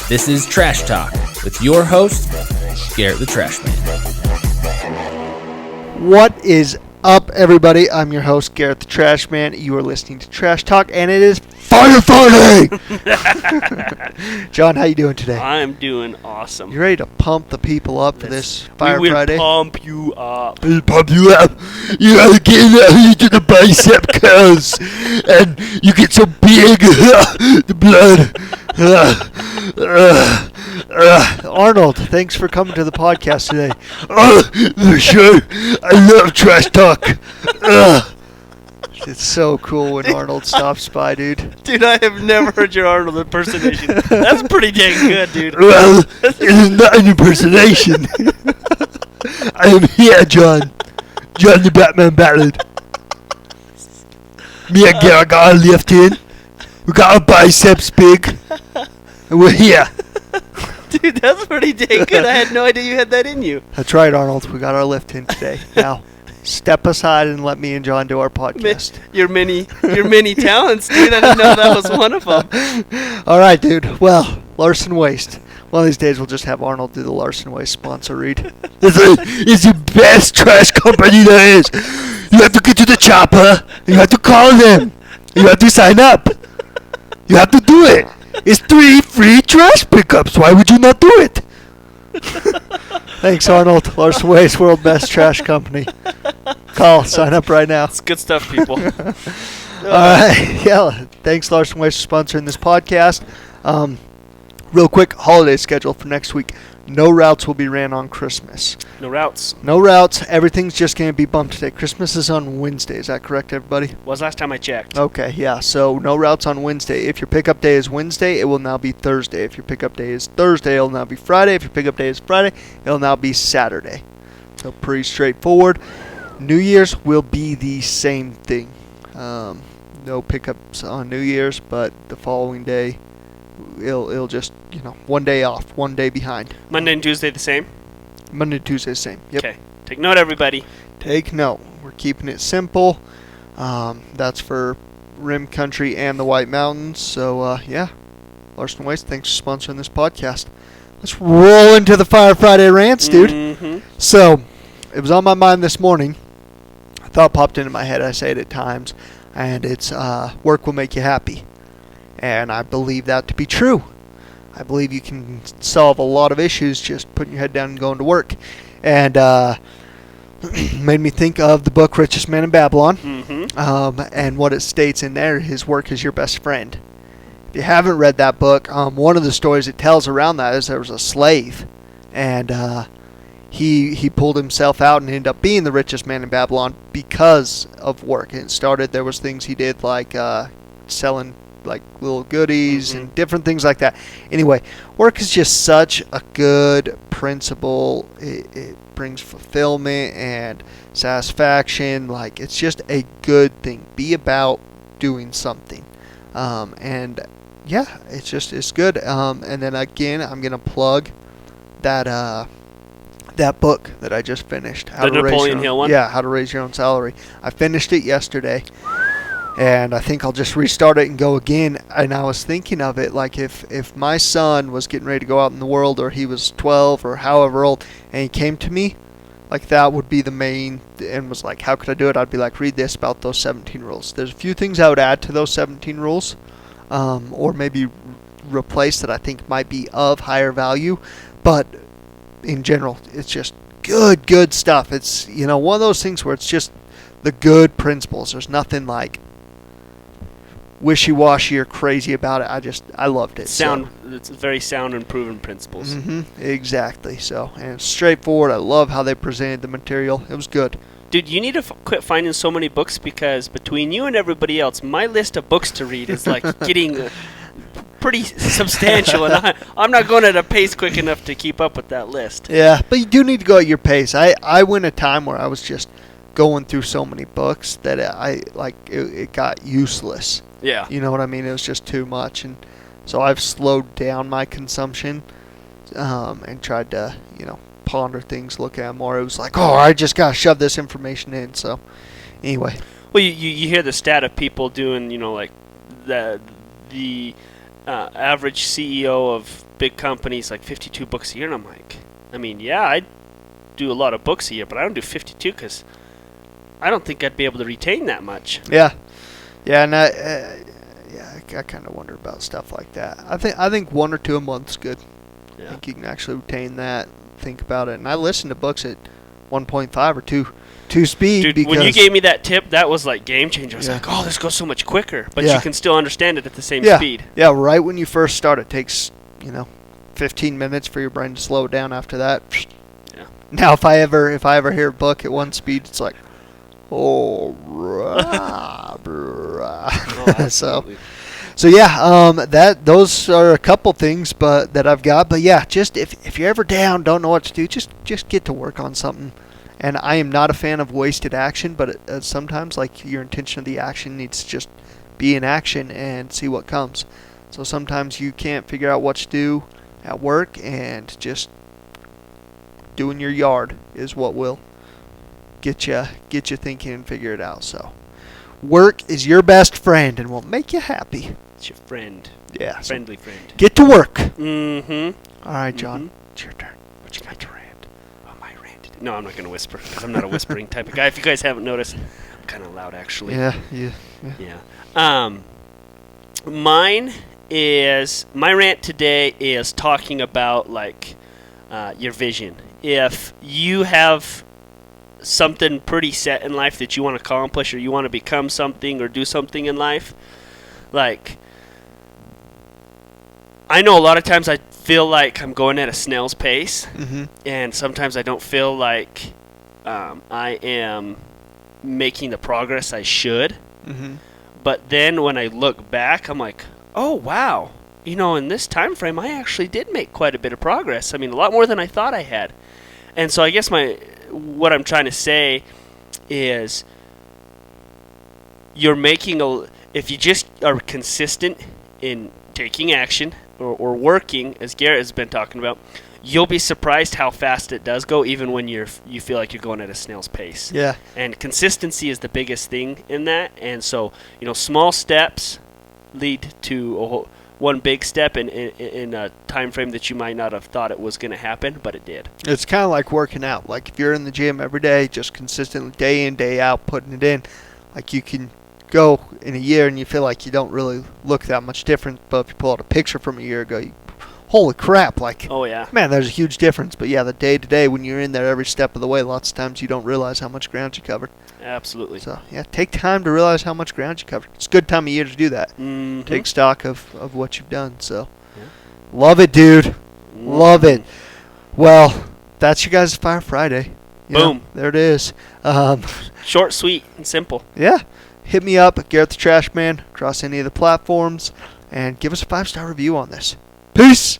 This is Trash Talk with your host, Garett the Trash Man. What is up, everybody? I'm your host, Garett the Trash Man. You are listening to Trash Talk, and it is Fire Friday! John, how you doing today? I'm doing awesome. You ready to pump the people up for this Fire we will Friday? pump you up. We'll pump you up. You gotta get into the bicep curls, and you get so big, the blood. Arnold, thanks for coming to the podcast today. For sure. I love Trash Talk. It's so cool when Arnold stops by, dude. Dude, I have never heard your Arnold impersonation. That's pretty dang good, dude. Well, it is not an impersonation. I am here, John. John the Batman Ballad. Me and Garett got our lift in. We got our biceps big. And we're here. Dude, that's pretty dang good. I had no idea you had that in you. That's right, Arnold. We got our lift in today. Now, step aside and let me and John do our podcast. Your many talents, dude. I didn't know that was one of them. All right, dude. Well, Larson Waste. One of these days, we'll just have Arnold do the Larson Waste sponsor read. It's the best trash company there is. You have to get to the chopper. You have to call them. You have to sign up. You have to do it. It's 3 free trash pickups. Why would you not do it? Thanks, Arnold. Larson Waste, world best trash company. Call. Sign up right now. It's good stuff, people. All right. Yeah. Thanks, Larson Waste, for sponsoring this podcast. Real quick, holiday schedule for next week. No routes will be ran on Christmas. No routes. No routes. Everything's just going to be bumped today. Christmas is on Wednesday. Is that correct, everybody? Was last time I checked. Okay, yeah. So no routes on Wednesday. If your pickup day is Wednesday, it will now be Thursday. If your pickup day is Thursday, it will now be Friday. If your pickup day is Friday, it will now be Saturday. So pretty straightforward. New Year's will be the same thing. No pickups on New Year's, but the following day, it'll just, one day off, one day behind. Monday and Tuesday the same? Monday and Tuesday the same. Yep. Okay. Take note, everybody. Take note. We're keeping it simple. That's for Rim Country and the White Mountains. So, yeah. Larson Waste, thanks for sponsoring this podcast. Let's roll into the Fire Friday rants, dude. Mm-hmm. So, it was on my mind this morning. A thought popped into my head. I say it at times. And it's, work will make you happy. And I believe that to be true. I believe you can solve a lot of issues just putting your head down and going to work. And made me think of the book Richest Man in Babylon. Mm-hmm. And what it states in there, his work is your best friend. If you haven't read that book, one of the stories it tells around that is there was a slave. And he pulled himself out and ended up being the richest man in Babylon because of work. And it started, there was things he did like selling like little goodies and different things like that. Anyway, work is just such a good principle. It brings fulfillment and satisfaction. Like, it's just a good thing. Be about doing something. And yeah, it's good. And then again, I'm gonna plug that book that I just finished. The Napoleon Hill one? Yeah, How to Raise Your Own Salary. I finished it yesterday. And I think I'll just restart it and go again. And I was thinking of it, like if my son was getting ready to go out in the world, or he was 12 or however old, and he came to me, like that would be the main, and was like, how could I do it? I'd be like, read this about those 17 rules. There's a few things I would add to those 17 rules, or maybe replace that I think might be of higher value. But in general, it's just good stuff. It's, one of those things where it's just the good principles. There's nothing like wishy-washy or crazy about it. I loved it. It's very sound and proven principles. Exactly. So, and it's straightforward. I love how they presented the material. It was good. Dude, you need to quit finding so many books, because between you and everybody else, my list of books to read is like getting pretty substantial, and I'm not going at a pace quick enough to keep up with that list. Yeah, but you do need to go at your pace. I went a time where I was just going through so many books that it got useless. Yeah. You know what I mean? It was just too much. And so I've slowed down my consumption and tried to, ponder things, look at more. It was like, I just got to shove this information in. So anyway. Well, you hear the stat of people doing, like the average CEO of big companies like 52 books a year, and I'm like, I mean, yeah, I do a lot of books a year, but I don't do 52 because I don't think I'd be able to retain that much. Yeah, and I kind of wonder about stuff like that. I think 1 or 2 a month's good. Yeah. I think you can actually retain that. Think about it. And I listen to books at 1.5 or 2 speed. Dude, because when you gave me that tip, that was like game changer. I was Yeah. like, oh, this goes so much quicker, but Yeah. you can still understand it at the same yeah, speed. Yeah, right when you first start, it takes 15 minutes for your brain to slow it down. After that, Yeah. Now if I ever hear a book at 1 speed, it's like, oh, rah, brah. Oh, absolutely. So yeah, those are a couple things, that I've got. But yeah, just if you're ever down, don't know what to do, just get to work on something. And I am not a fan of wasted action, but sometimes like your intention of the action needs to just be in action and see what comes. So sometimes you can't figure out what to do at work, and just doing your yard is what will get you thinking and figure it out. So work is your best friend and will make you happy. It's your friend. Yeah. So Friendly friend. get to work. Mm-hmm. All right, John. Mhm. It's your turn. What you got to rant? Oh, my rant. No, I'm not going to whisper because I'm not a whispering type of guy. If you guys haven't noticed, I'm kind of loud actually. Yeah. Yeah. My rant today is talking about like your vision. If you have something pretty set in life that you want to accomplish, or you want to become something or do something in life, like I know a lot of times I feel like I'm going at a snail's pace, Mm-hmm. and sometimes I don't feel like I am making the progress I should. Mm-hmm. But then when I look back, I'm like, oh, wow. In this time frame, I actually did make quite a bit of progress. I mean, a lot more than I thought I had. And so I guess what I'm trying to say is if you just are consistent in taking action or working, as Garett has been talking about, you'll be surprised how fast it does go, even when you feel like you're going at a snail's pace. Yeah. And consistency is the biggest thing in that. And so, small steps lead to one big step in a time frame that you might not have thought it was going to happen, but it did. It's kind of like working out. Like if you're in the gym every day, just consistently day in, day out, putting it in, like you can go in a year and you feel like you don't really look that much different. But if you pull out a picture from a year ago, holy crap, like, Oh, yeah. man, there's a huge difference. But yeah, the day to day, when you're in there every step of the way, lots of times you don't realize how much ground you covered. Absolutely. So yeah, take time to realize how much ground you covered. It's a good time of year to do that. Mm-hmm. Take stock of what you've done. So Yeah. love it, dude. Mm-hmm. Love it. Well, that's your guys' Fire Friday. Boom. There it is. Short, sweet, and simple. Yeah. Hit me up at Garett the Trash Man across any of the platforms and give us a 5-star review on this. Peace.